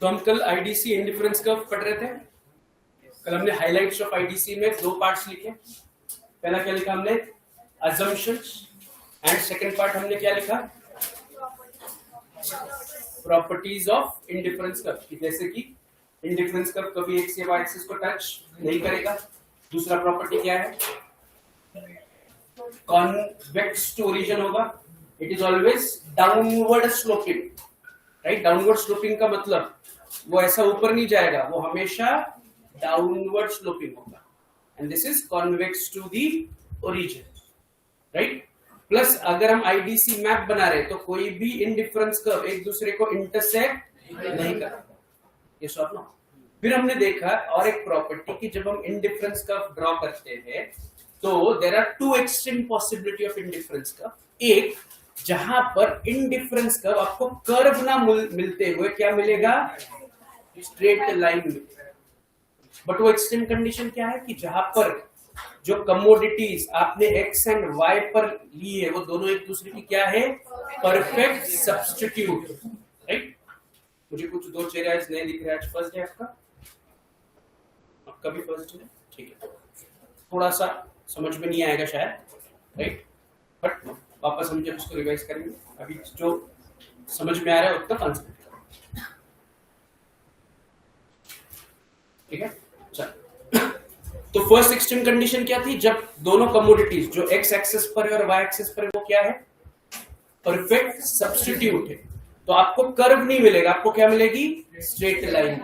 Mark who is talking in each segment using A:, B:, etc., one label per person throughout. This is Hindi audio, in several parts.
A: तो हम कल आईडीसी इंडिफरेंस कर्व पढ़ रहे थे। कल हमने हाइलाइट्स ऑफ आईडीसी में दो पार्ट्स लिखे। पहला क्या लिखा हमने, assumptions, एंड सेकंड पार्ट हमने क्या लिखा, प्रॉपर्टीज ऑफ इंडिफरेंस कर्व। जैसे कि इंडिफरेंस कर्व कभी एक्स या वाई एक्सिस को टच नहीं करेगा। दूसरा प्रॉपर्टी क्या है, कॉन्वेक्स टू ओरिजिन होगा, it is always downward sloping, right. Downward sloping का मतलब वो ऐसा ऊपर नहीं जाएगा, वो हमेशा डाउनवर्ड स्लोपिंग होगा, and this is convex to the origin, right. Plus अगर हम आईडीसी मैप बना रहे तो कोई भी इंडिफरेंस कर्व एक दूसरे को इंटरसेक्ट नहीं करेगा, ये सॉल्व ना। फिर हमने देखा और एक प्रॉपर्टी कि जब हम इंडिफरेंस कर्व ड्रॉ करते हैं तो there are two extreme possibility of indifference curve. एक, जहां पर इंडिफरेंस कर्व आपको कर्व ना मिलते हुए क्या मिलेगा, स्ट्रेट लाइन मिलेगा। बट वो एक्सट्रीम कंडीशन क्या है कि जहां पर जो कमोडिटीज आपने एक्स एंड वाई पर ली है वो दोनों एक दूसरे की क्या है, परफेक्ट सब्स्टिट्यूट, राइट। मुझे कुछ दो चेहरे आज नए दिख रहे हैं। आज फर्स्ट डे आपका भी फर्स्ट डे, ठीक है। थोड़ा सा समझ में नहीं आएगा शायद, राइट, बट वापस हम जब उसको रिवाइज करेंगे, अभी जो समझ में आ रहा है उतना कंसेप्ट, ठीक है। चल, तो फर्स्ट एक्सट्रीम कंडीशन क्या थी, जब दोनों कमोडिटीज जो एक्स एक्सिस पर है और वाई एक्सिस पर है वो क्या है, परफेक्ट सब्स्टिट्यूट है। तो आपको कर्व नहीं मिलेगा, आपको क्या मिलेगी, स्ट्रेट लाइन,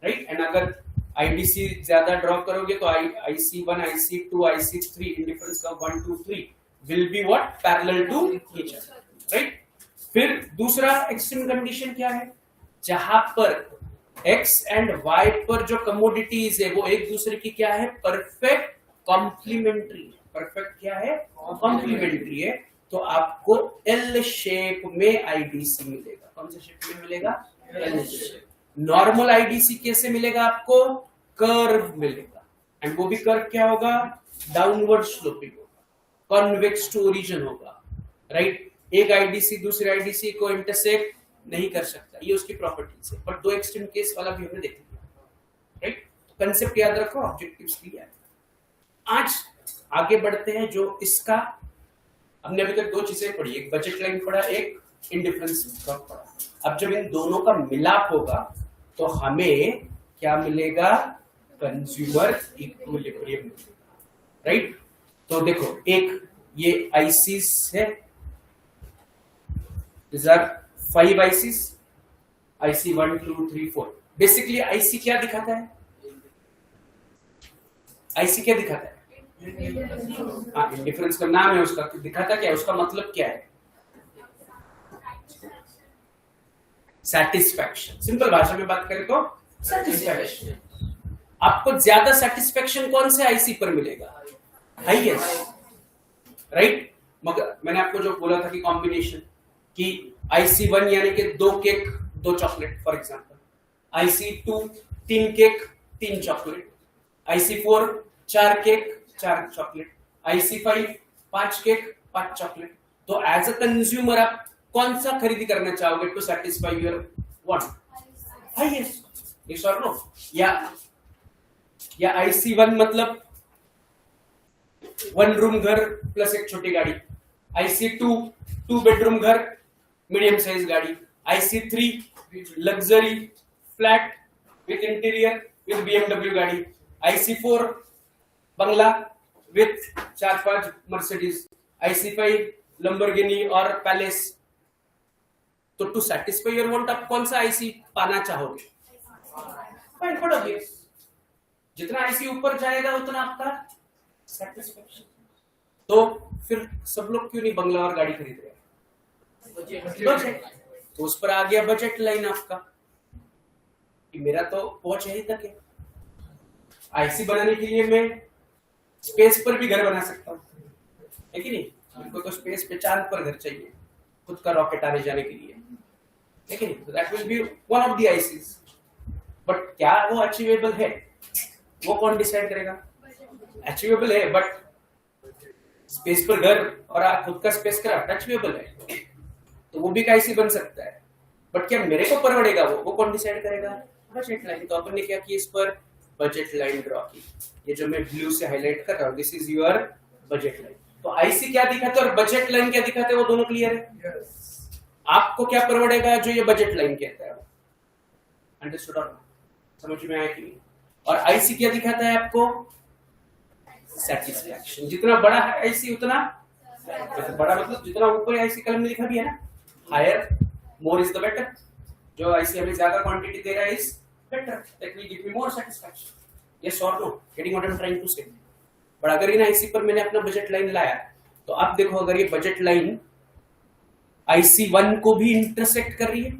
A: राइट। एंड अगर आईडीसी ज्यादा ड्रॉ करोगे तो IC1, IC2, IC3 indifference curve 1, 2, 3 will be what, parallel to each other, right. फिर दूसरा एक्सट्रीम कंडीशन क्या है, जहां पर एक्स एंड वाई पर जो कमोडिटीज है वो एक दूसरे की क्या है, परफेक्ट कॉम्प्लीमेंट्री। परफेक्ट क्या है, कॉम्प्लीमेंट्री है। तो आपको एल शेप में आईडीसी मिलेगा। कौन से शेप में मिलेगा, एल शेप। नॉर्मल आईडीसी कैसे मिलेगा आपको, कर्व मिलेगा, एंड वो भी कर्व क्या होगा, डाउनवर्ड स्लोपिंग होगा, कॉन्वेक्स टू ओरिजिन होगा, राइट। एक आईडीसी दूसरे आईडीसी को इंटरसेक्ट नहीं कर सकता, ये उसकी प्रॉपर्टीज है। पर दो एक्सट्रीम केस वाला भी हमने देख लिया, राइट। कंसेप्ट याद रखो, ऑब्जेक्टिव्स क्लियर है। आज आगे बढ़ते हैं। जो इसका हमने अभी तक दो चीजें पढ़ी, एक बजट लाइन पढ़ा, एक इंडिफरेंस कर्व पढ़ा। अब जब इन दोनों का मिलाप होगा तो हमें क्या मिलेगा, कंज्यूमर इक्विलिब्रियम मिलेगा, राइट। तो देखो, एक ये आईसीस है, these are 5 ICs, IC 1, 2, 3, 4। Basically IC क्या दिखाता है, IC क्या दिखाता है, हाँ, इंडिफरेंस का नाम है उसका, दिखाता क्या है, उसका मतलब क्या है, सेटिस्फैक्शन। सिंपल भाषा में बात करें तो सेटिस्फैक्शन। आपको ज्यादा सेटिस्फैक्शन कौन से आईसी पर मिलेगा, हाईएस्ट, राइट। मगर मैंने आपको जो बोला था कि कॉम्बिनेशन कि IC1 यानी कि 2 cake 2 chocolate for example, IC2 3 cake 3 chocolate, IC4 4 cake 4 chocolate, IC5 5 cake 5 chocolate. तो एज अ कंज्यूमर आप कौन सा खरीदी करना चाहोगे to satisfy your want, highest, yes और नो। या IC1 मतलब 1 रूम घर प्लस एक छोटी गाड़ी, IC2 2 बेडरूम घर मीडियम साइज गाड़ी, IC3 luxury flat with interior with BMW गाड़ी, IC4 Bangla with 4-5 Mercedes, IC5 Lamborghini और पैलेस। तो टू सैटिस्फाई योर वांट आप कौन सा आईसी पाना चाहोगे, फाइन पढ़ोगे। जितना आईसी ऊपर जाएगा उतना आपका सेटिस्फैक्शन। तो फिर सब लोग क्यों नहीं बंगला और गाड़ी खरीद रहे, बजट। तो उस पर आ गया बजट लाइन आपका कि मेरा तो पहुंच यहीं तक है। आईसी बनाने के लिए मैं स्पेस पर भी घर बना सकता हूँ, है कि नहीं। उनको तो स्पेस पे चांद पर घर चाहिए खुद का रॉकेट आने जाने के लिए, है कि नहीं। तो that will be one of the ICs. But क्या वो अचीवेबल है, वो कौन डिसाइड करेगा, अचीवेबल है बट स्पेस पर घर और खुद का स्पेस क्राफ्ट अचीवेबल है तो वो भी कैसी बन सकता है। बट क्या मेरे को परवड़ेगा वो कौन डिसाइड करेगा? Budget line. तो अपन ने क्या किया, इस पर बजट लाइन ड्रॉ की। ये जो मैं ब्लू से हाईलाइट कर रहा हूँ, this is your budget line. तो आईसी क्या दिखाते और बजट लाइन क्या दिखाते हैं, वो दोनों क्लियर है? आपको क्या परवड़ेगा जो ये बजट लाइन कहता है, अंडरस्टूड और समझ में आया कि नहीं? और आईसी क्या दिखाता है आपको? सेटिस्फैक्शन। जितना बड़ा है आईसी उतना बड़ा, मतलब जितना ऊपर आईसी कलम में लिखा भी है ना, higher more is the better. जो आईसी हमें ज्यादा क्वांटिटी दे रहा है is better, that will give me more satisfaction. Yes और no? Getting what I am trying to say? पर अगर इन आईसी पर मैंने अपना बजट लाइन लाया, तो आप देखो अगर ये बजट लाइन आईसी 1 को भी इंटरसेक्ट कर रही है,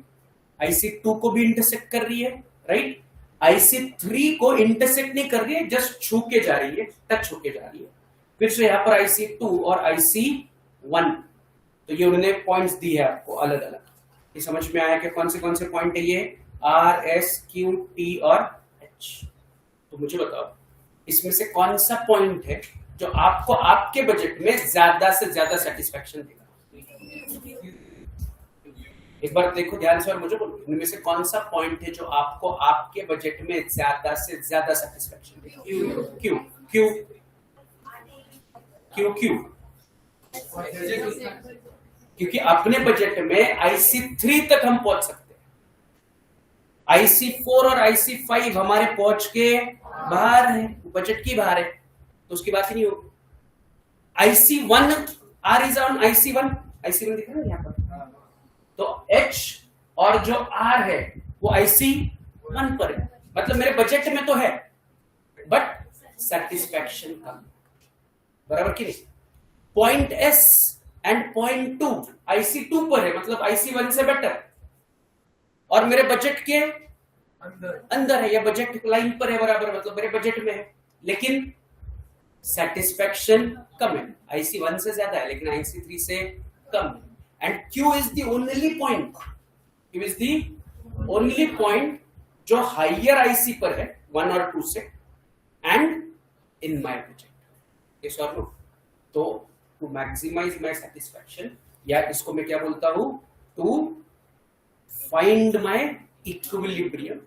A: आईसी 2 को भी इंटरसेक्ट कर रही है, राइट? आईसी 3 को इंटरसेक्ट नहीं कर रही है, जस्ट छू के जा रही है, टच होके जा रही है। फिर से यहाँ पर आईसी 2 और आईसी 1, तो ये उन्होंने पॉइंट्स दिए हैं आपको अलग अलग। ये समझ में आया कि कौन से पॉइंट है ये? आर, एस, क्यू, टी और एच। तो मुझे बताओ इसमें से कौन सा पॉइंट है जो आपको आपके बजट में ज्यादा से ज्यादा सेटिस्फैक्शन देगा? एक बार देखो ध्यान से और मुझे बोलो, इनमें से कौन सा पॉइंट है जो आपको आपके बजट में ज्यादा से ज्यादा सेटिस्फैक्शन देगा? क्यों क्यों क्यों क्यों? क्योंकि अपने बजट में आईसी 3 तक हम पहुंच सकते हैं, आईसी 4 और आईसी 5 हमारे पहुंच के बाहर है, बजट की बाहर है, तो उसकी बात ही नहीं होगी। IC 1, are is on IC 1, IC 1 दिख रहा है यहाँ पर, तो एच और जो आर है वो आईसी 1 पर है, मतलब मेरे बजट में तो है बट सेटिस्फैक्शन कम, बराबर कि नहीं? Point S and point 2 IC 2 पर है, मतलब आईसी 1 से बेटर, और मेरे बजट के अंदर है या बजट लाइन पर है बराबर, मतलब मेरे बजट में है, लेकिन सेटिस्फैक्शन कम है। आईसी 1 से ज्यादा है लेकिन आईसी 3 से कम है। And Q is the only point, Q is the only point जो हाइयर आईसी पर है 1 और 2 से, and in my budget. Yes और नो? तो टू मैक्सिमाइज माय सेटिस्फैक्शन, या इसको मैं क्या बोलता हूं, to find my equilibrium.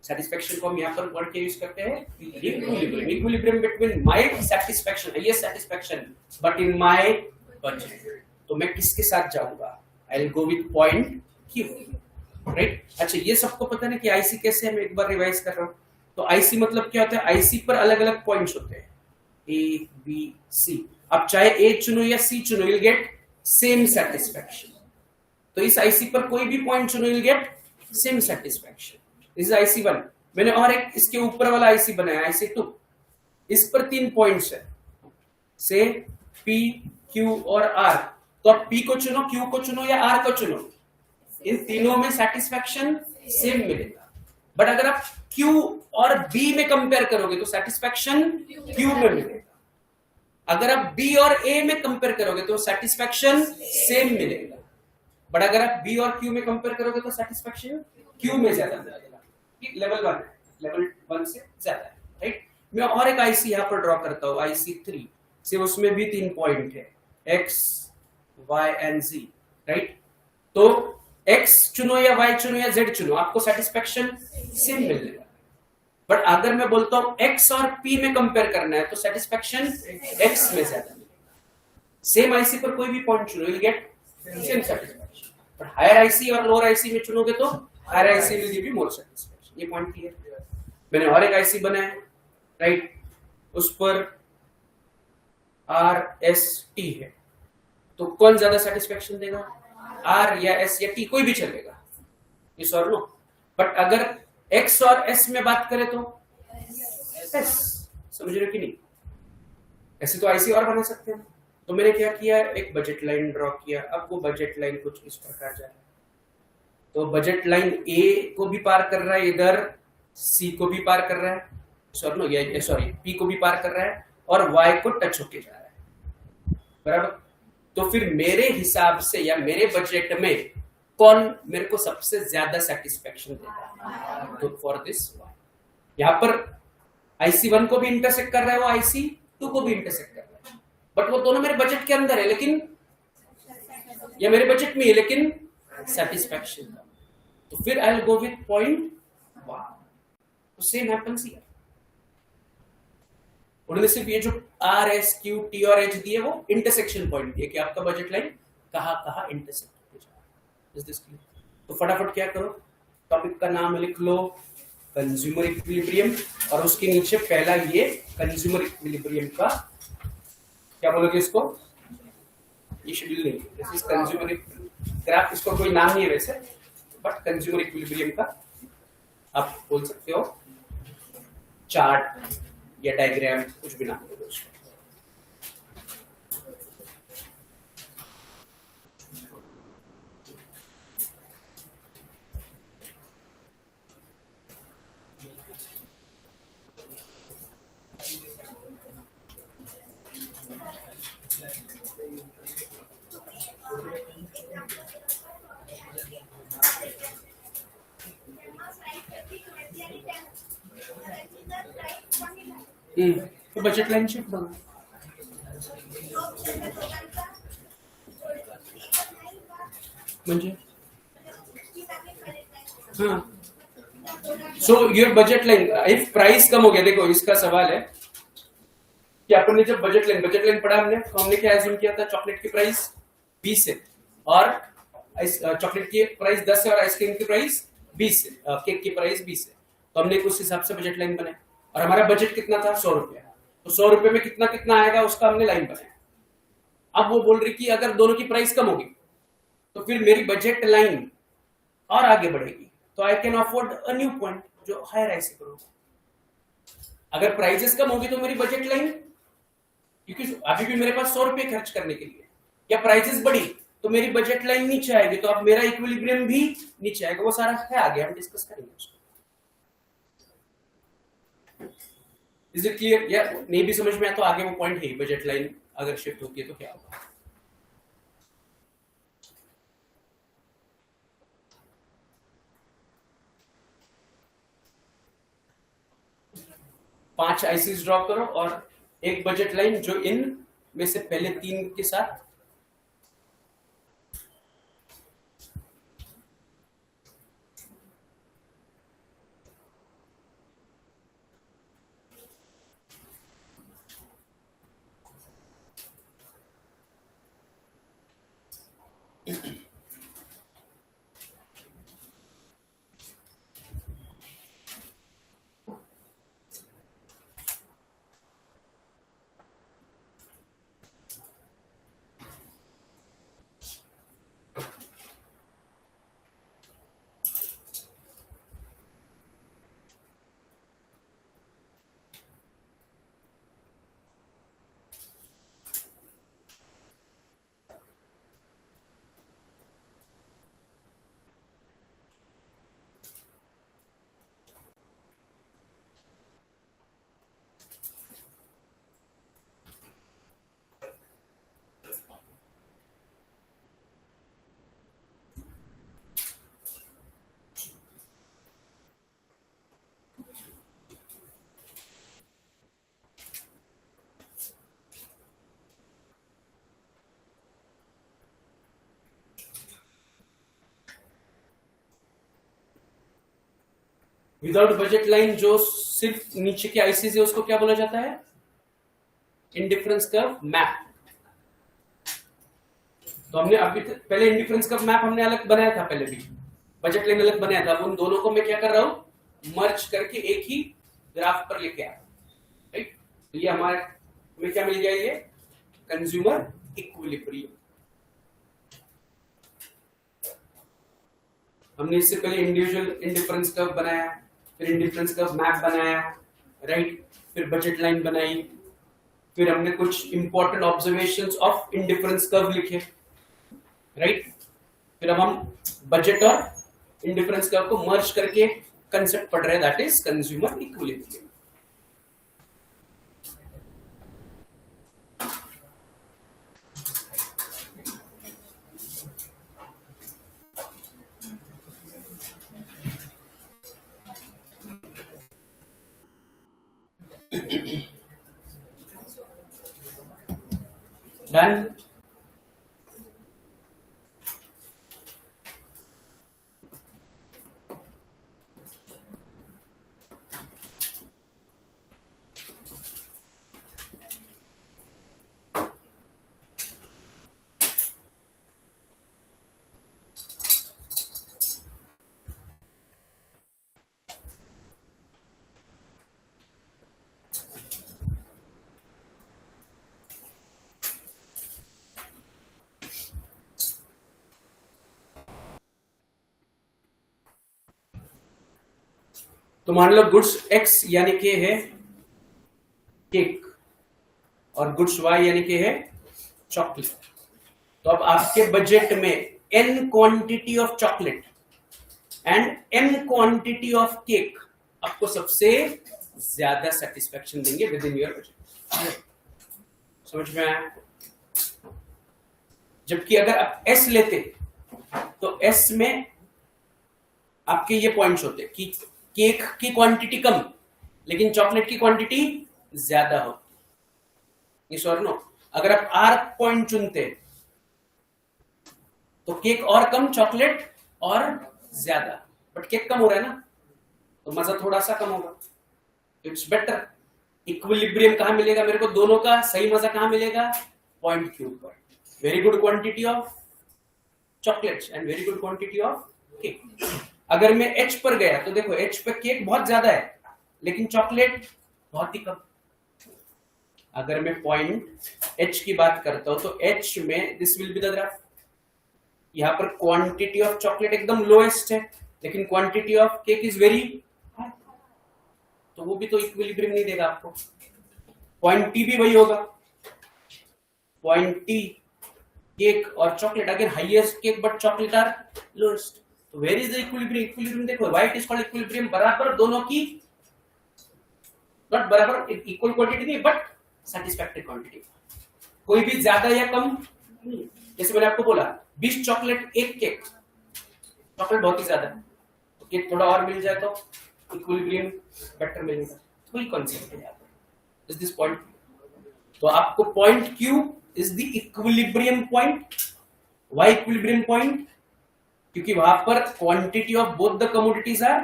A: Satisfaction को हम यहां पर वर्ड के यूज करते हैं equilibrium, equilibrium between my satisfaction, highest satisfaction but in my budget. तो मैं किसके साथ जाऊंगा? I will go with point Q, right? अच्छा, ये सबको पता है कि आईसी कैसे है, मैं एक बार रिवाइज कर रहा हूं। तो आईसी मतलब क्या होता है? आईसी पर अलग अलग पॉइंट्स होते हैं, ए बी सी। अब चाहे ए चुनो या सी चुनो, you'll get same satisfaction। तो इस आईसी पर कोई भी पॉइंट चुनो, you'll get same satisfaction। This is IC 1। मैंने और एक इसके ऊपर वाला आईसी बनाया, आईसी 2। इस पर 3 पॉइंट्स है, से पी, क्यू और आर। तो आप पी को चुनो, क्यू को चुनो या आर को चुनो, इन तीनों में सेटिस्फैक्शन सेम मिलेगा। बट अगर आप क्यू और बी में कंपेयर करोगे तो सेटिस्फैक्शन क्यू में मिलेगा। अगर आप बी और ए में कंपेयर करोगे तो सेटिस्फैक्शन सेम मिलेगा। बट अगर आप बी और क्यू में कंपेयर करोगे तो सेटिस्फैक्शन क्यू में ज्यादा मिलेगा। लेवल 1 है, लेवल 1 से ज्यादा है, राइट? मैं और एक आईसी यहां पर ड्रॉ करता हूं, आईसी 3 से, उसमें भी 3 पॉइंट है, X, Y and G, right? तो एक्स चुनो या वाई चुनो या जेड चुनो, आपको सेटिस्फैक्शन सेम मिलेगा। बट अगर मैं बोलता हूं एक्स और पी में कंपेयर करना है तो सेटिस्फैक्शन एक्स में ज्यादा मिलेगा। सेम आईसी पर कोई भी पॉइंट चुनो, you get same satisfaction. But higher IC और लोअर आईसी में चुनोगे तो higher IC will give you more satisfaction. ये पॉइंट क्लियर? मैंने और एक आईसी बनाया, राइट? उस पर आर एस टी है, तो कौन ज्यादा सेटिस्फैक्शन देगा? आर या एस या टी, कोई भी चलेगा, इस और नो। बट अगर एक्स और एस में बात करें तो एस, समझ रहे हो कि नहीं? ऐसे तो आईसी और बना सकते हैं। तो मैंने क्या किया, एक बजट लाइन ड्रॉ किया। अब वो बजट लाइन कुछ इस प्रकार जा रहा है, तो बजट लाइन ए को भी पार कर रहा है, इधर सी को भी पार कर रहा है, सॉरी पी को भी पार कर रहा है, और वाई को टच होके जा रहा है, बराबर? तो फिर मेरे हिसाब से या मेरे बजट में कौन मेरे को सबसे ज्यादा सेटिस्फैक्शन देगा? तो फॉर दिस यहां पर आईसी 1 को भी इंटरसेक्ट कर रहा है, वो आईसी 2 को भी इंटरसेक्ट कर रहा है, बट वो दोनों मेरे बजट के अंदर है, लेकिन या मेरे बजट में है लेकिन सेटिस्फैक्शन तो फिर आई विल गो विथ 0.1। तो सेम हैपेंस हियर। उन्होंने सिर्फ ये जो आर एस क्यू टी और एच दिए वो इंटरसेक्शन पॉइंट दिए कि आपका बजट लाइन कहां कहां इंटरसेक्ट हो जाए। Is this clear? तो फटाफट क्या करो, टॉपिक का नाम लिख लो कंज्यूमर इक्विलिब्रियम, और उसके नीचे पहला ये कंज्यूमर इक्विलिब्रियम का क्या बोलोगे इसको, ये शेड्यूल नहीं, दिस इज कंज्यूमर ग्राफ। इसको कोई नाम नहीं है वैसे, बट कंज्यूमर इक्विलिब्रियम का आप बोल सकते हो चार्ट या डायग्राम, कुछ भी नाम दो उसको। तो बजट लाइन शिफ्ट होगा। म्हणजे हाँ, so your budget line if price कम हो गया, देखो इसका सवाल है कि अपन ने जब बजट लाइन पढ़ा हमने, तो हमने क्या एज्यूम किया था, चॉकलेट की प्राइस 20 है और चॉकलेट की प्राइस 10 है और आइसक्रीम की प्राइस 20 है, केक की प्राइस 20 है। तो हमने उस हिसाब से बजट लाइन बनाई और हमारा बजट कितना था 100 रुपया, तो 100 रुपए में कितना कितना आएगा उसका हमने लाइन बनाया। अब वो बोल रही कि अगर दोनों की प्राइस कम होगी तो फिर मेरी बजट लाइन और आगे बढ़ेगी, तो I can afford a new point जो हायर ऐसे करो। अगर प्राइसेस कम होगी तो मेरी बजट लाइन, क्योंकि अभी भी मेरे पास 100 रुपए खर्च करने के लिए, या प्राइसेस बढ़ी तो मेरी बजट लाइन नीचे आएगी, तो अब मेरा इक्विलिब्रियम भी नीचे आएगा। वो सारा है आगे हम डिस्कस करेंगे उसको। Is it clear? या नहीं भी समझ में आया तो आगे वो पॉइंट है, बजट लाइन अगर शिफ्ट होती है तो क्या होगा। 5 आईसीज ड्रॉ करो और एक बजट लाइन जो इन में से पहले 3 के साथ विदाउट बजट लाइन जो सिर्फ नीचे के आईसीज है उसको क्या बोला जाता है, इंडिफरेंस कर्व मैप। तो हमने अभी पहले इंडिफरेंस कर्व मैप हमने अलग बनाया था, पहले भी बजट लाइन अलग बनाया था। अब उन दोनों को मैं क्या कर रहा हूं, मर्ज करके एक ही ग्राफ पर लेके आया, राइट। तो ये हमारे हमें क्या मिल गया, ये कंज्यूमर इक्विलिब्रियम। हमने इससे पहले इंडिविजुअल इंडिफरेंस कर्व बनाया, फिर इंडिफरेंस कर्व मैप बनाया, राइट, फिर बजट लाइन बनाई, फिर हमने कुछ important observations of indifference curve लिखे, राइट। फिर अब हम बजट और इंडिफरेंस कर्व को मर्ज करके कंसेप्ट पढ़ रहे हैं, that is consumer equilibrium. Done. तो मान लो गुड्स एक्स यानी कि है केक और गुड्स वाई यानी कि है चॉकलेट। तो अब आपके बजट में n quantity of chocolate and m quantity of cake आपको सबसे ज्यादा सेटिस्फेक्शन देंगे विद इन योर बजट। समझ में आया? जबकि अगर आप S लेते तो S में आपके ये पॉइंट्स होते कि केक की क्वांटिटी कम लेकिन चॉकलेट की क्वांटिटी ज्यादा होती। यस और नो? अगर आप R पॉइंट चुनते तो केक और कम, चॉकलेट और ज्यादा, बट केक कम हो रहा है ना, तो मजा थोड़ा सा कम होगा। It's better. इक्विलिब्रियम कहां मिलेगा मेरे को? दोनों का सही मजा कहां मिलेगा? पॉइंट क्यू पर। Very good quantity of chocolates and very good quantity of cake. अगर मैं H पर गया तो देखो H पे केक बहुत ज्यादा है लेकिन चॉकलेट बहुत ही कम। अगर मैं पॉइंट H की बात करता हूं तो H में this will be the graph. यहां पर क्वांटिटी ऑफ चॉकलेट एकदम लोएस्ट है लेकिन quantity of cake is very high, तो वो भी तो इक्विलिब्रियम नहीं देगा आपको। पॉइंट T भी वही होगा। पॉइंट T केक और chocolate, again highest cake but chocolate are lowest. तो where is the equilibrium? Equilibrium देखो why it is called equilibrium, बराबर दोनों की, नॉट बराबर इक्वल क्वांटिटी नहीं बट सैटिस्फैक्टरी क्वांटिटी। कोई भी ज्यादा या कम नहीं। जैसे मैंने आपको बोला 20 चॉकलेट एक केक, चॉकलेट बहुत ही ज्यादा है तो केक थोड़ा और मिल जाए तो इक्विलिब्रियम बेटर मिलेगा। तो वही कॉन्सेप्ट है यहाँ पर। Is this point? तो आपको point Q is the equilibrium point. Why equilibrium point? क्योंकि वहां पर quantity of both the commodities are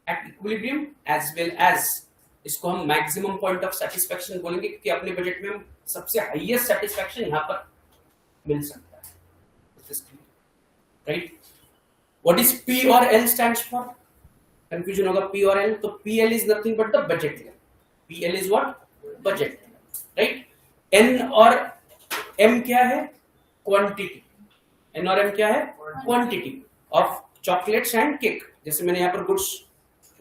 A: at equilibrium as well as, इसको हम मैक्सिमम पॉइंट ऑफ सेटिस्फैक्शन बोलेंगे क्योंकि अपने बजट में हम सबसे हाईएस्ट सेटिस्फैक्शन यहां पर मिल सकता है। राइट? व्हाट इज P और L स्टैंड्स फॉर? कंफ्यूजन होगा P और L। तो PL is nothing but the budget level. PL is what? Budget. Right? N और M क्या है? क्वांटिटी। N और M क्या है? Quantity of chocolates and cake. जैसे मैंने यहाँ पर गुड्स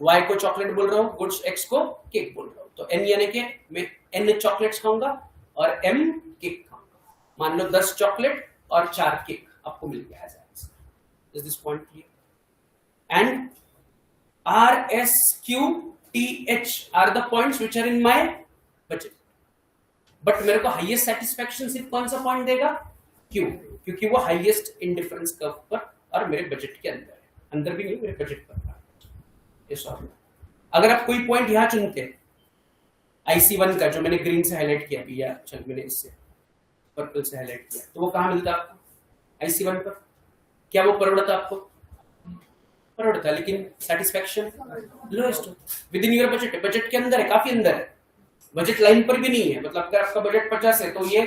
A: Y को चॉकलेट बोल रहा हूँ, गुड्स X को केक बोल रहा हूँ। तो N यानी कि मैं N चॉकलेट्स खाऊंगा और M केक खाऊंगा। मान लो 10 चॉकलेट और 4 केक आपको मिल गया। Is this point clear? And R, S, Q, T, H are the points which are in my budget. But मेरे को हाईएस्ट सेटिस्फैक्शन सिर्फ कौन सा पॉइंट देगा? Q, क्योंकि वो हाईएस्ट इंडिफरेंस कर्व पर और मेरे बजट के अंदर है। अंदर भी नहीं, मेरे बजट पर है। अगर आप कोई पॉइंट यहां चुनते IC1 का, जो मैंने ग्रीन से हाईलाइट किया अभी, या चल मैंने इससे पर्पल से हाईलाइट किया, तो वो कहां मिलता आपको? IC1 पर। क्या वो परवड़ता आपको? परवड़ता, लेकिन satisfaction lowest with in your budget है। बजट के अंदर है, काफी अंदर है, बजट लाइन पर भी नहीं है। मतलब अगर आपका बजट 50 है तो ये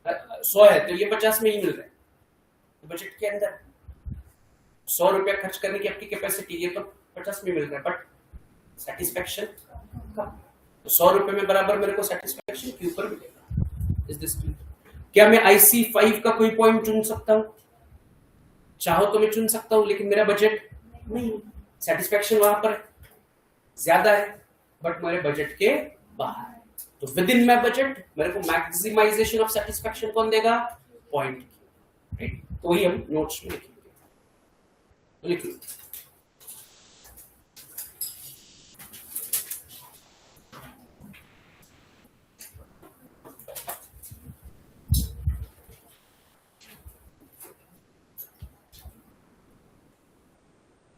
A: 100 है तो ये 50 में ही मिल रहा है। बजट के अंदर 100 रुपया खर्च करने की आपकी कैपेसिटी, ये तो 50 में मिल रहा है बट सेटिस्फैक्शन कम। तो 100 रुपए में बराबर मेरे को सेटिस्फैक्शन के ऊपर मिलेगा। Is this clear? क्या मैं IC5 का कोई पॉइंट चुन सकता हूं? चाहो तो मैं चुन सकता हूं लेकिन मेरा बजट नहीं, सेटिस्फैक्शन वहां पर ज्यादा है बट मेरे बजट के बाहर है। तो विद इन माय बजट मेरे को मैक्सिमाइजेशन ऑफ सेटिस्फैक्शन कौन देगा? पॉइंट। राइट? तो वही हम नोट्स में लिखेंगे। लिखिए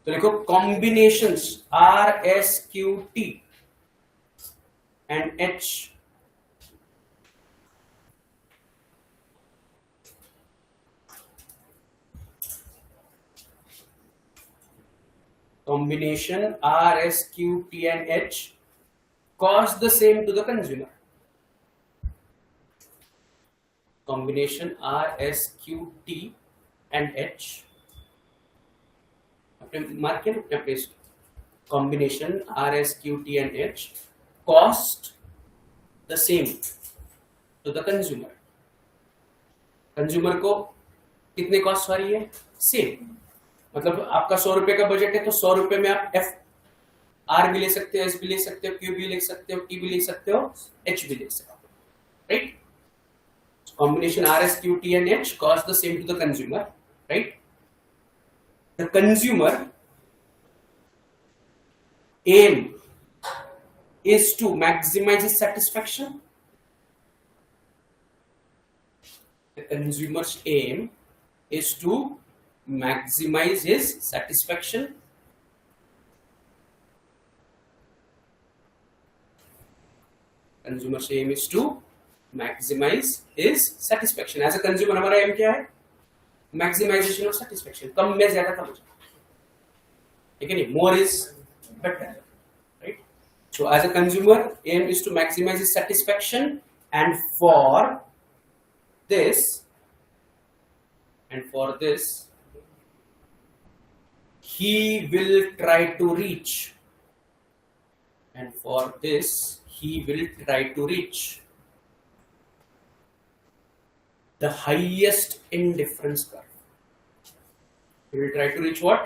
A: तो लिखो combinations RSQT and H combination RSQT and H cost the same to the consumer. Combination RSQT and H, mark किया paste. Combination RSQT and H cost the same to the consumer. Consumer को कितने कॉस्ट आ रही है? सेम। मतलब आपका 100 रुपए का बजट है तो 100 रुपए में आप आर भी ले सकते हो, एस भी ले सकते हो, क्यू भी ले सकते हो, टी भी ले सकते हो, एच भी ले सकते हो, right? Combination R, S, Q, T and H cost the same to the consumer, right? The consumer aim is to maximize his satisfaction. The consumer's aim is to maximize his satisfaction. Consumer's aim is to maximize his satisfaction. As a consumer, हमारा aim क्या है? Maximization of satisfaction. कम में ज्यादा कम हो जाए, ठीक है नहीं? More is better, right? So as a consumer, aim is to maximize his satisfaction, and for this, he will try to reach, the highest indifference curve. He will try to reach what?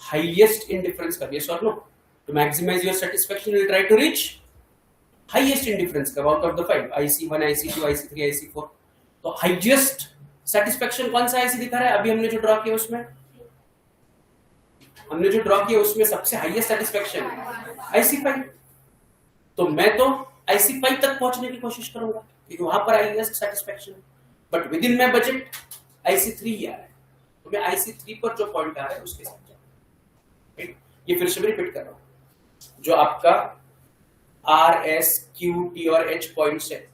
A: Highest indifference curve. Yes or no? To maximize your satisfaction, you will try to reach highest indifference curve out of the 5. IC1, IC2, IC3, IC4. तो highest satisfaction कौन सा IC दिखा रहा है? अभी हमने जो ड्रॉ किया उसमें सबसे हाईएस्ट सेटिस्फेक्शन IC5. तो मैं तो IC5 तक पहुंचने की कोशिश करूंगा क्योंकि वहां पर highest satisfaction, but with in my budget IC3 ही आ रहा है, तो मैं IC3 पर जो पॉइंट आ रहा है उसके साथ जाऊंगा. ये फिर से मैं रिपीट कर रहा हूं, जो आपका R, S, Q, T और H पॉइंट्स है,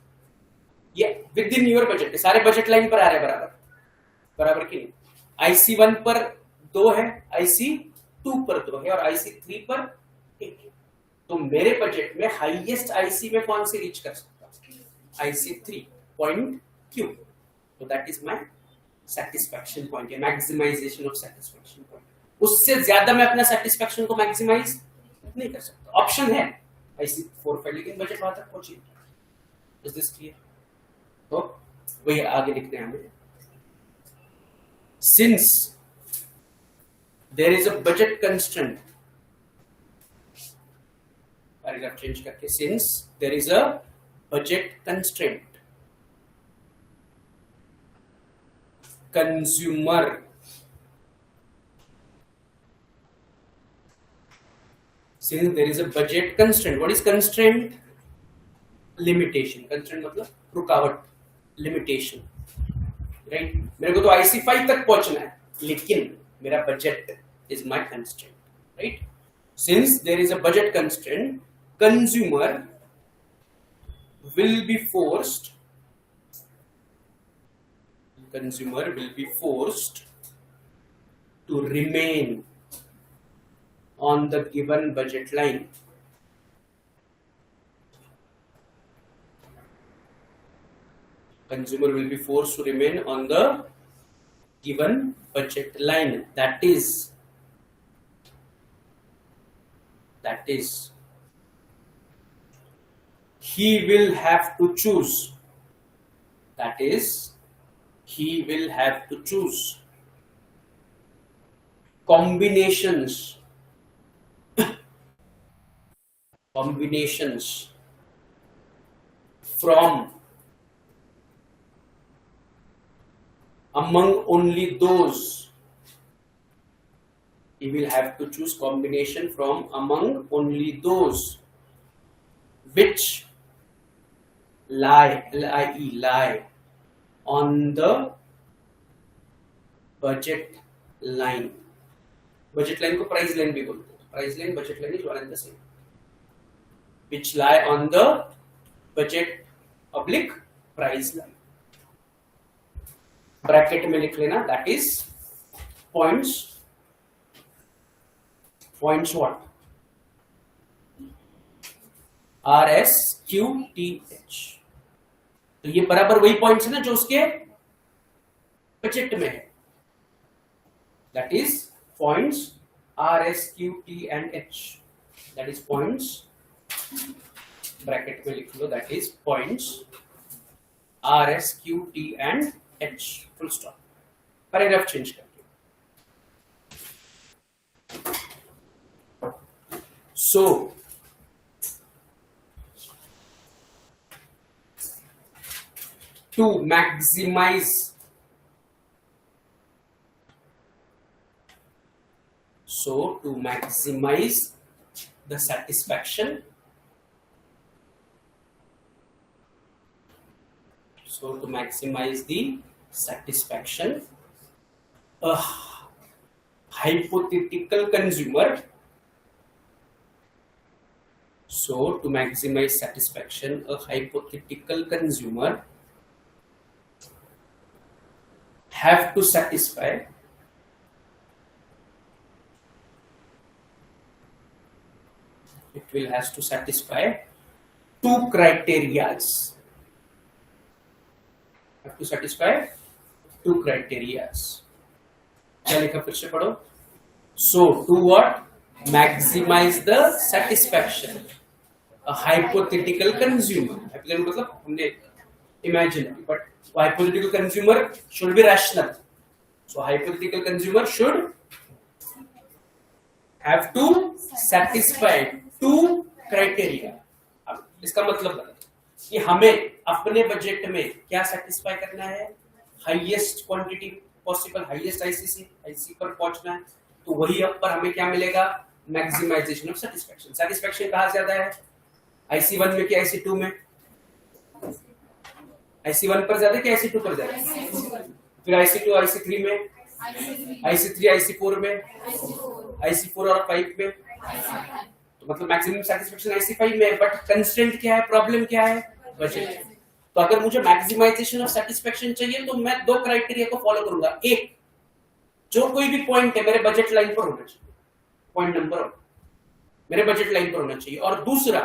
A: ये विद इन योर बजट, सारे बजट लाइन पर आ रहे हैं बराबर की नहीं. IC1 पर 2 है, IC2 पर 2 है और IC3 पर 1 है. तो मेरे बजट में हाईएस्ट IC में कौन से रीच कर सकता हूं? IC3 point Q. तो that is my satisfaction point, maximisation of satisfaction point. उससे ज्यादा मैं अपना सेटिस्फेक्शन को मैक्सिमाइज नहीं कर सकता. ऑप्शन है IC4 पर, लेकिन बजट वहां तक पहुंचे. Is this clear? तो वही आगे लिखते हैं हमें. Since there is a budget constraint, paragraph change करके, since there is a budget constraint, consumer since there is a budget constraint. What is constraint? Limitation. Constraint मतलब रुकावट, limitation, right? मेरे को तो IC5 तक पहुंचना है, लेकिन मेरा budget is my constraint, right? Since there is a budget constraint, consumer will be forced to remain on the given budget line. Consumer will be forced to remain on the given budget line. That is he will have to choose. Combinations from among only those. He will have to choose combination from among only those which lie on the budget line. Budget line को price line भी बोलते हैं. Price line, budget line is one and the same. Which lie on the budget oblique price line. Bracket में लिख लेना, that is points what? R, S, Q, T, H. तो ये बराबर वही पॉइंट्स है ना जो उसके बजट में है. That is points R, S, Q, T and H. That is points, bracket में लिख लो, that is points R, S, Q, T and H. Full stop. Paragraph change करके. So to maximize the satisfaction, a hypothetical consumer have to satisfy two criterias. क्या लिखा फिर से पढ़ो. So to what? Maximize the satisfaction. A hypothetical consumer. Hypothetical मतलब हमने imaginary, but hypothetical consumer should be rational. So hypothetical consumer should have to satisfy two criteria. अब इसका मतलब कि हमें अपने बजट में क्या सेटिस्फाई करना है? Highest quantity possible, highest IC पर पहुंचना है. तो वही अब पर हमें क्या मिलेगा? Maximization of satisfaction. सेटिस्फैक्शन कहाँ ज्यादा है? IC1 में कि IC2 में? IC1 पर ज्यादा कि IC2 पर ज्यादा? फिर IC2 IC3 में, IC3 IC4 में, IC4 और 5 में. तो मतलब मैक्सिमम सेटिस्फैक्शन IC5 में. बट कंस्ट्रेंट क्या है? प्रॉब्लम क्या है? बजट. तो अगर मुझे मैक्सिमाइजेशन ऑफ सेटिस्फैक्शन चाहिए तो मैं दो क्राइटेरिया को फॉलो करूंगा. एक, जो कोई भी पॉइंट है मेरे बजट लाइन पर होना चाहिए. पॉइंट नंबर 1 मेरे बजट लाइन पर होना चाहिए. और दूसरा,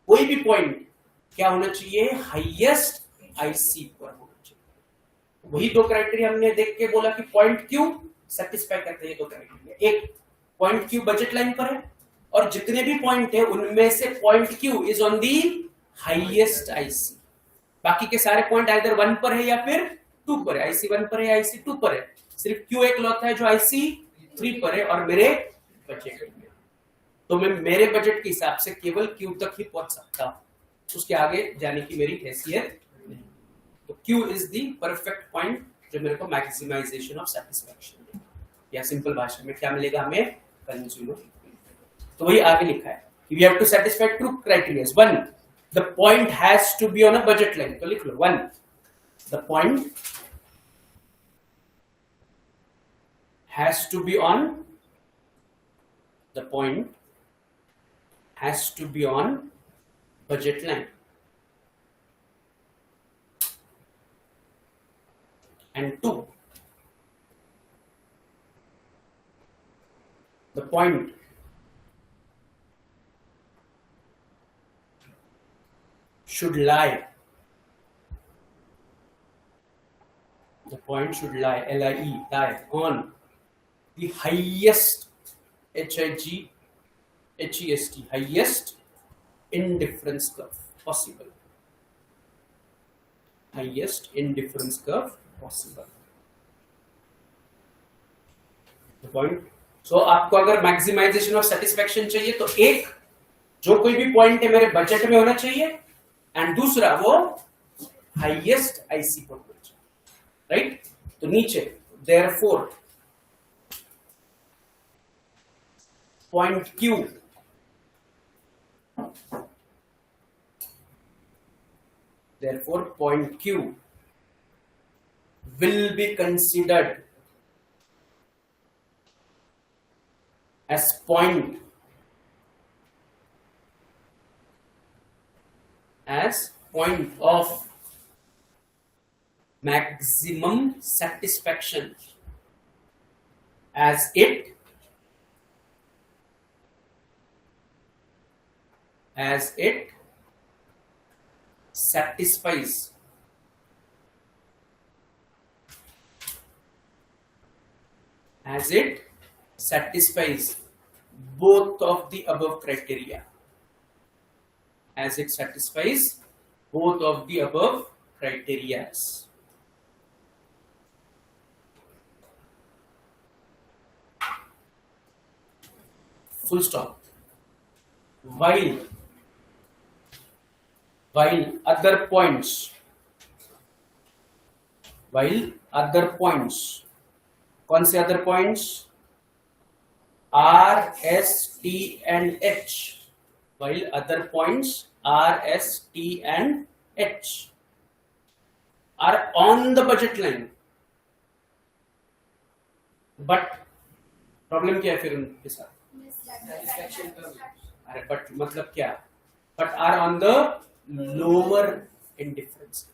A: कोई भी पॉइंट क्या होना चाहिए? हाईएस्ट आईसी पर होना चाहिए. वही दो क्राइटेरिया हमने देख के बोला कि पॉइंट क्यू सेटिस्फाई करते हैं. दो क्राइटेरिया, एक पॉइंट क्यू बजट लाइन पर है और जितने भी पॉइंट है उनमें से point Q is on the highest IC. बाकी के सारे पॉइंट आइदर 1 पर है या फिर 2 पर है. IC1 पर है या IC2 पर है. सिर्फ क्यू एक लौता है जो IC3 पर है और मेरे बजट में. तो मैं मेरे बजट के हिसाब से केवल क्यू तक ही पहुंच सकता हूं. उसके आगे जाने की मेरी हैसियत नहीं. तो Q is the perfect point जो मेरे को मैक्सिमाइजेशन ऑफ सेटिस्फैक्शन. या सिंपल भाषा में क्या मिलेगा हमें? कंज्यूमर. तो वही आगे लिखा है. We have to satisfy two criteria. 1, the point has to be on a budget line. तो लिख लो. 1, the point has to be on budget line. And 2, the point should lie. The point should lie, LIE, lie, on the highest, HIGHEST, highest indifference curve possible. Highest indifference curve possible. The point. So आपको अगर मैक्सिमाइजेशन ऑफ सेटिस्फैक्शन चाहिए तो एक, जो कोई भी पॉइंट है मेरे बजट में होना चाहिए. एंड दूसरा, वो हाईएस्ट आईसी पर होना चाहिए. राइट. तो नीचे therefore point Q will be considered as point of maximum satisfaction as it satisfies both of the above criteria. As it satisfies both of the above criteria. Full stop. while other points कौन से other points? R, S, T and H. While other points R, S, T and H are on the budget line. But problem क्या है फिर उनके साथ? अरे बट मतलब क्या? But are on the lower indifference.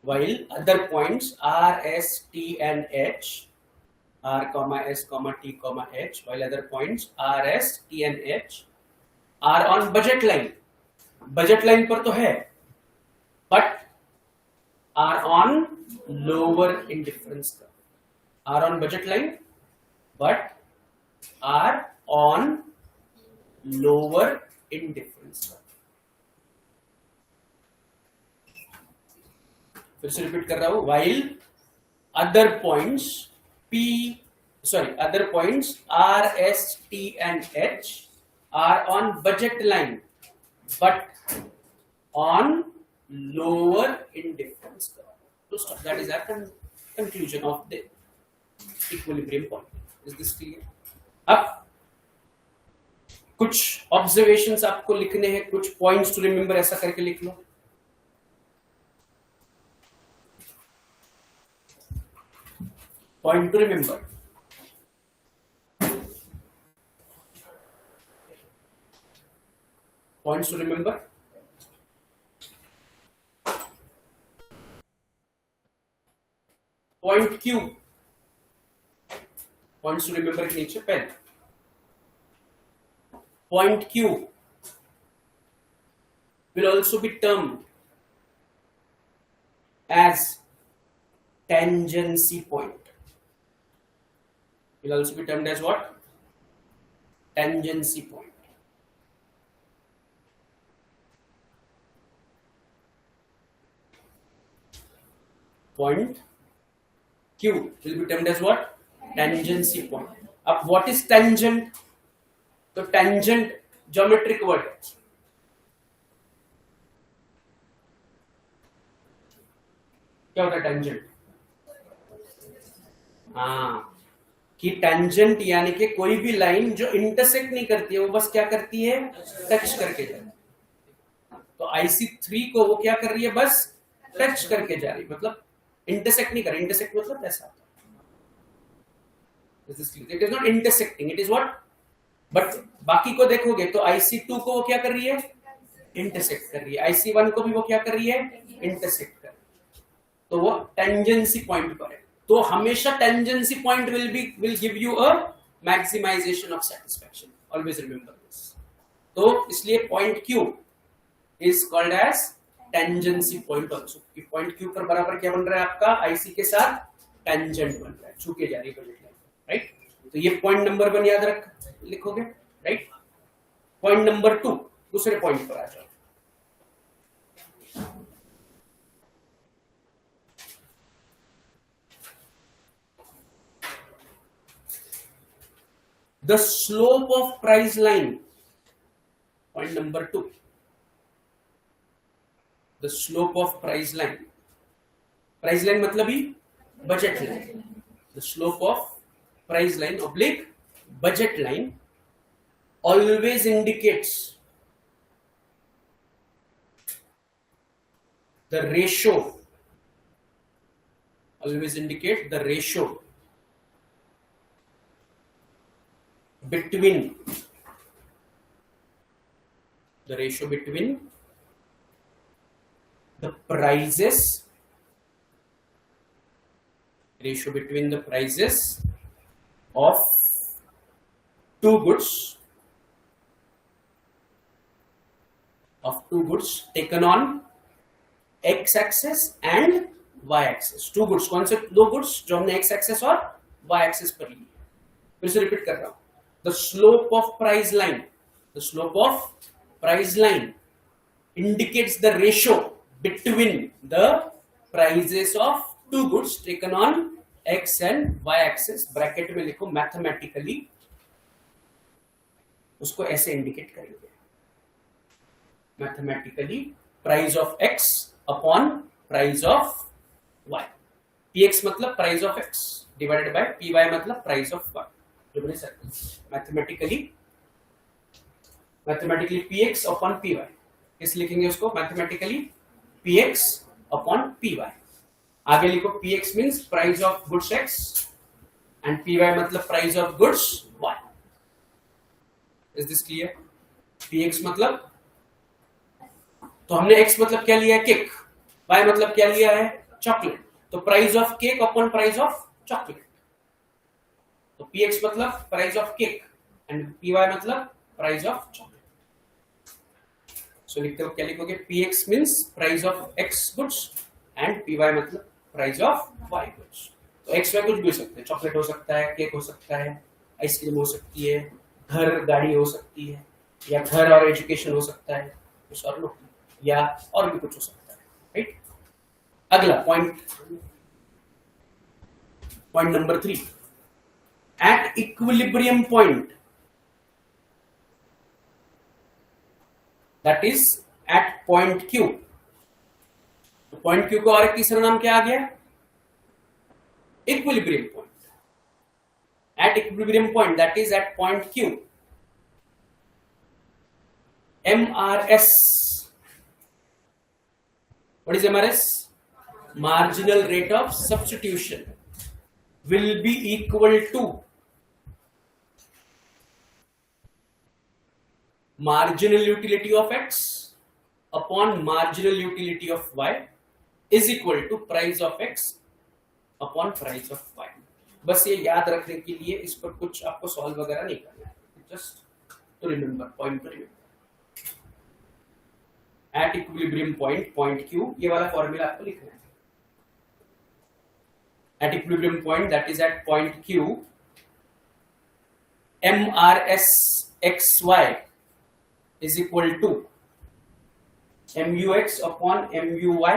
A: While other points R, S, T and H, R, S, T, H, while other points R, S, T and H are on budget line. Budget line पर तो है, but are on lower indifference. Are on budget line, but are on lower indifference. फिर से रिपीट कर रहा हूं. While other points other points R, S, T and H are on budget line, but on lower indifference. So that is a conclusion of the equilibrium point. Is this clear? अब कुछ ऑब्जर्वेशंस आपको लिखने हैं, कुछ पॉइंट्स टू रिमेंबर, ऐसा करके लिख लो. Point to remember. Points to remember. Point Q. Points to remember के नीचे pen. Point Q will also be termed as tangency point. Will also be termed as what? Tangency point. Point Q will be termed as what? Tangency point. अब what is tangent? तो tangent geometric word है. क्या होता है tangent? हाँ, कि टेंजेंट यानी कि कोई भी लाइन जो इंटरसेक्ट नहीं करती है, वो बस क्या करती है? टच करके जाती है. तो IC3 को वो क्या कर रही है? बस टच करके जा रही है, मतलब इंटरसेक्ट नहीं कर रही. इंटरसेक्ट मतलब ऐसा, it is not intersecting, it is what. But बाकी को देखोगे तो IC2 को वो क्या कर रही है? इंटरसेक्ट कर रही है. IC1 को भी वो क्या कर रही है? इंटरसेक्ट कर रही है. तो वो टेंजेंसी पॉइंट पर है. तो हमेशा tangency point will give you a maximization of satisfaction. Always remember this. तो इसलिए point Q is called as tangency point also. कि point Q पर बराबर क्या बन रहा है आपका? IC के साथ टेंजेंट बन रहा है, छूके जा रही है बजट लाइन, राइट. तो ये पॉइंट नंबर 1 याद लिखोगे, राइट. पॉइंट नंबर 2, दूसरे पॉइंट पर आ जाओ. The slope of price line. Point number 2. The slope of price line. Price line मतलब ही budget line. The slope of price line oblique budget line always indicates the ratio. Always indicate the ratio between the prices of two goods taken on x axis and y axis. Two goods, कौन से दो goods जो हमने x axis और y axis पर लिए. फिर से रिपीट कर रहा हूं. The slope of price line indicates the ratio between the prices of two goods taken on x and y axis. Bracket में लिखो mathematically उसको ऐसे इंडिकेट करेंगे, mathematically price of x upon price of y। px मतलब price of x divided by py मतलब प्राइस ऑफ y। जो मैंने circle mathematically px upon py, किस लिखेंगे उसको, मैथमेटिकली px अपॉन py। आगे लिखो px means price of goods x and py मतलब price of goods y। Is this clear? px मतलब, तो हमने x मतलब क्या लिया है, केक, y मतलब क्या लिया है, चॉकलेट, तो price of cake upon price of chocolate. तो px मतलब price of cake and py मतलब प्राइस ऑफ चॉकलेट। सो लिखते हो, क्या लिखोगे, px means price of x goods and py मतलब प्राइस ऑफ y गुड्स। तो x में कुछ भी हो सकता है, चॉकलेट हो सकता है, केक हो सकता है, आइसक्रीम हो सकती है, घर गाड़ी हो सकती है, या घर और एजुकेशन हो सकता है, कुछ और लो, या और भी कुछ हो सकता है, राइट। अगला point number 3, at equilibrium point, that is at point Q। तो पॉइंट Q का और एक तीसरा नाम क्या आ गया, equilibrium point. At equilibrium point, that is at point Q, MRS, what is MRS? Marginal rate of substitution will be equal to marginal utility of x upon marginal utility of y is equal to price of x upon price of y। बस ये याद रखने के लिए इस पर कुछ आपको सॉल्व वगैरह नहीं करना है, just to remember, point to remember. At equilibrium point, point Q, ये वाला फॉर्मूला आपको लिखना है। At equilibrium point, that is at point Q, MRS XY is equal to MUX upon MUY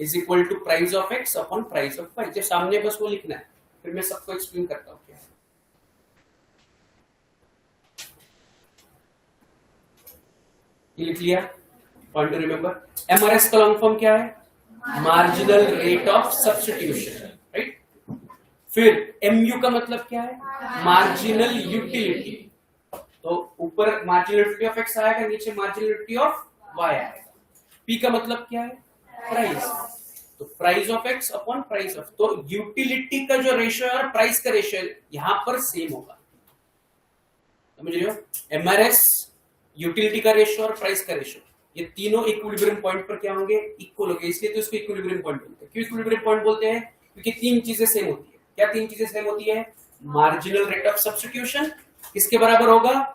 A: is equal to price of x upon price of y। जब सामने बस वो लिखना है, फिर मैं सबको एक्सप्लेन करता हूँ क्या है। ये लिख लिया, पॉइंट टू रिमेंबर। MRS का लॉन्ग फॉर्म क्या है, marginal rate of substitution, right. फिर MU का मतलब क्या है, मार्जिनल यूटिलिटी। तो ऊपर मार्जिनल यूटिलिटी ऑफ x आएगा, नीचे मार्जिनल यूटिलिटी ऑफ y आएगा। P का मतलब क्या है, प्राइस, तो price of x upon price of, तो यूटिलिटी का जो रेशियो है और प्राइस का रेशियो यहां पर सेम होगा, समझ रहे हो। MRS यूटिलिटी का रेशियो और प्राइस का रेशियो, ये तीनों इक्विलिब्रियम पॉइंट पर क्या होंगे, इक्वल होंगे, इसलिए तो इसको इक्विलिब्रियम पॉइंट बोलते हैं। क्यों इक्विलिब्रियम पॉइंट बोलते हैं, क्योंकि तीन चीजें सेम होती है। क्या तीन चीजें सेम होती है, मार्जिनल रेट ऑफ सब्स्टिट्यूशन किसके बराबर होगा,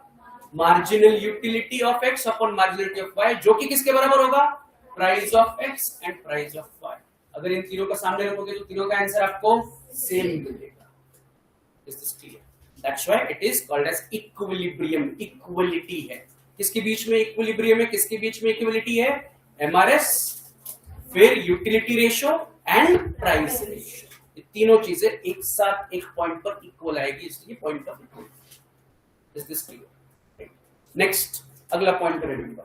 A: marginal utility of x upon marginal utility of y, जो कि किसके बराबर होगा, price of x and price of y। अगर इन तीनों का सामने रखोगे तो तीनों का आंसर आपको सेम मिलेगा। Is this clear? That's why it is called as equilibrium. Equality है, किसके बीच में इक्विलिब्रियम है, किसके बीच में इक्वलिटी है, MRS, फिर utility ratio and price ratio. ये तीनों चीजें एक साथ एक पॉइंट पर इक्वल आएगी, इसलिए point of equality. Is this clear? Next, अगला पॉइंट पर रिमेंबर,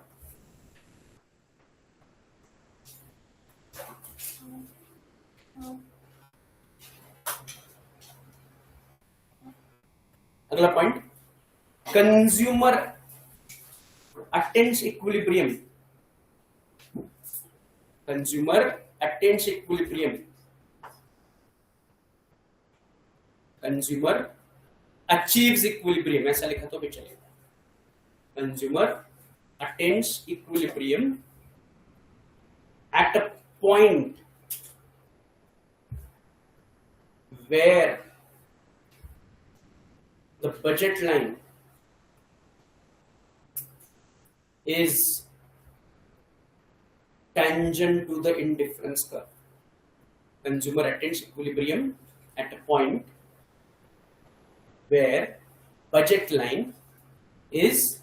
A: अगला point, consumer attains equilibrium, consumer attains equilibrium, consumer achieves equilibrium, ऐसा लिखा तो भी चलेगा। consumer attains equilibrium at a point where the budget line is tangent to the indifference curve. Consumer attains equilibrium at a point where budget line is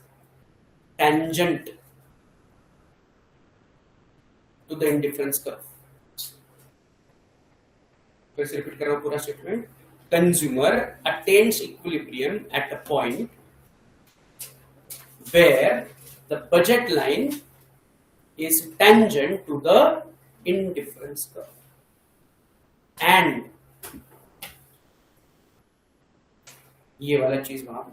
A: tangent to the indifference curve. फिर से रिपीट कर रहा हूं पूरा statement. Consumer attains equilibrium at a point where the budget line is tangent to the indifference curve and ये वाला चीज वहां पर।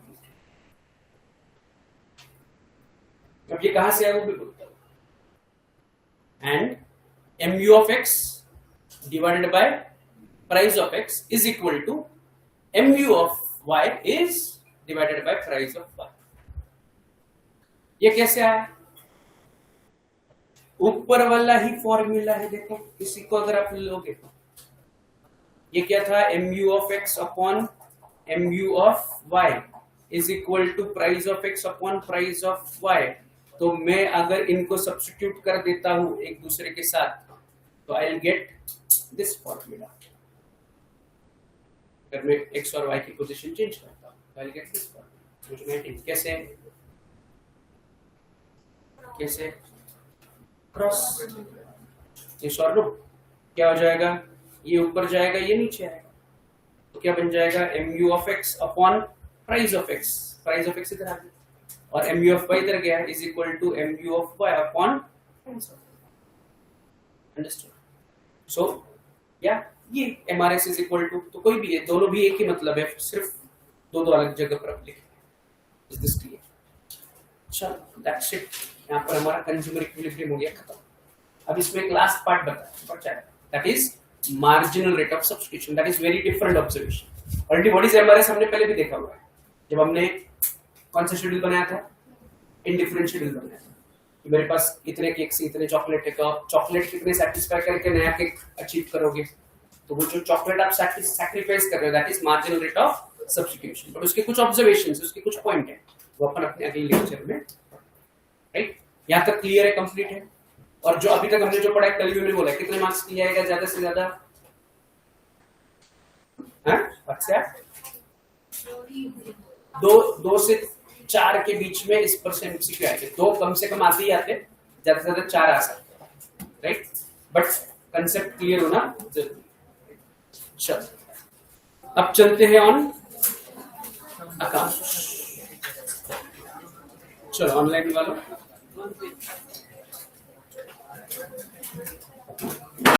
A: अब ये कहां से आया वो भी बोलता हूं। And mu of x divided by price of x is equal to mu of y is divided by price of y। ये कैसे आया? ऊपर वाला ही फॉर्मूला है, देखो इसी को अगर आप लोगे तो ये क्या था, mu of x upon mu of y is equal to price of x upon price of y। तो मैं अगर इनको सब्स्टिट्यूट कर देता हूं एक दूसरे के साथ तो I will get this formula. अगर मैं x और y की पोजीशन चेंज करता हूं तो I will get this formula. कैसे कैसे क्रॉस, ये सॉल्व क्या हो जाएगा, ये ऊपर जाएगा ये नीचे आएगा, तो क्या बन जाएगा mu of x upon price of x, price of x इधर आ गया और mu of y इधर गया is equal to mu of y upon understood. So या ये MRS इज इक्वल टू, तो कोई भी है, दोनों भी एक ही मतलब है, सिर्फ दो दो अलग जगह पर आप लिखें। Is this clear? चलो दैट्स इट। यहाँ पर हमारा कंज्यूमर इक्विलिब्रियम हो गया खत्म। अब इसमें एक लास्ट पार्ट बता, that is marginal rate of substitution. That is very different observation. Already what is MRS हमने पहले भी देखा हुआ है, जब हमने कौन सा शेड्यूल बनाया था, इंडिफरेंट शेड्यूल बनाया था कि मेरे पास इतने केक से इतने चॉकलेट है, तो आप चॉकलेट कितने सेटिस्फाई करके नया केक अचीव करोगे, तो वो जो चॉकलेट आप सैक्रिफाइस कर रहे हो that is marginal rate of substitution. But उसके कुछ ऑब्जर्वेशंस, उसके कुछ पॉइंट है, वो अपन अपने अगले लेक्चर में, राइट? यहाँ तक क्लियर है, कंप्लीट है। और जो अभी तक हमने जो पढ़ा है, कल भी मैंने बोला कितने मार्क्स की जाएगा ज्यादा से ज्यादा, अच्छा दो से 4 के बीच में इस परसेंट MCQ आएंगे, 2 कम से कम आते ही आते, ज्यादा से ज्यादा 4 आ सकते हैं, राइट? बट कंसेप्ट क्लियर होना जरूरी। चलो अब चलते हैं ऑन अकाउंट। चलो ऑनलाइन वालों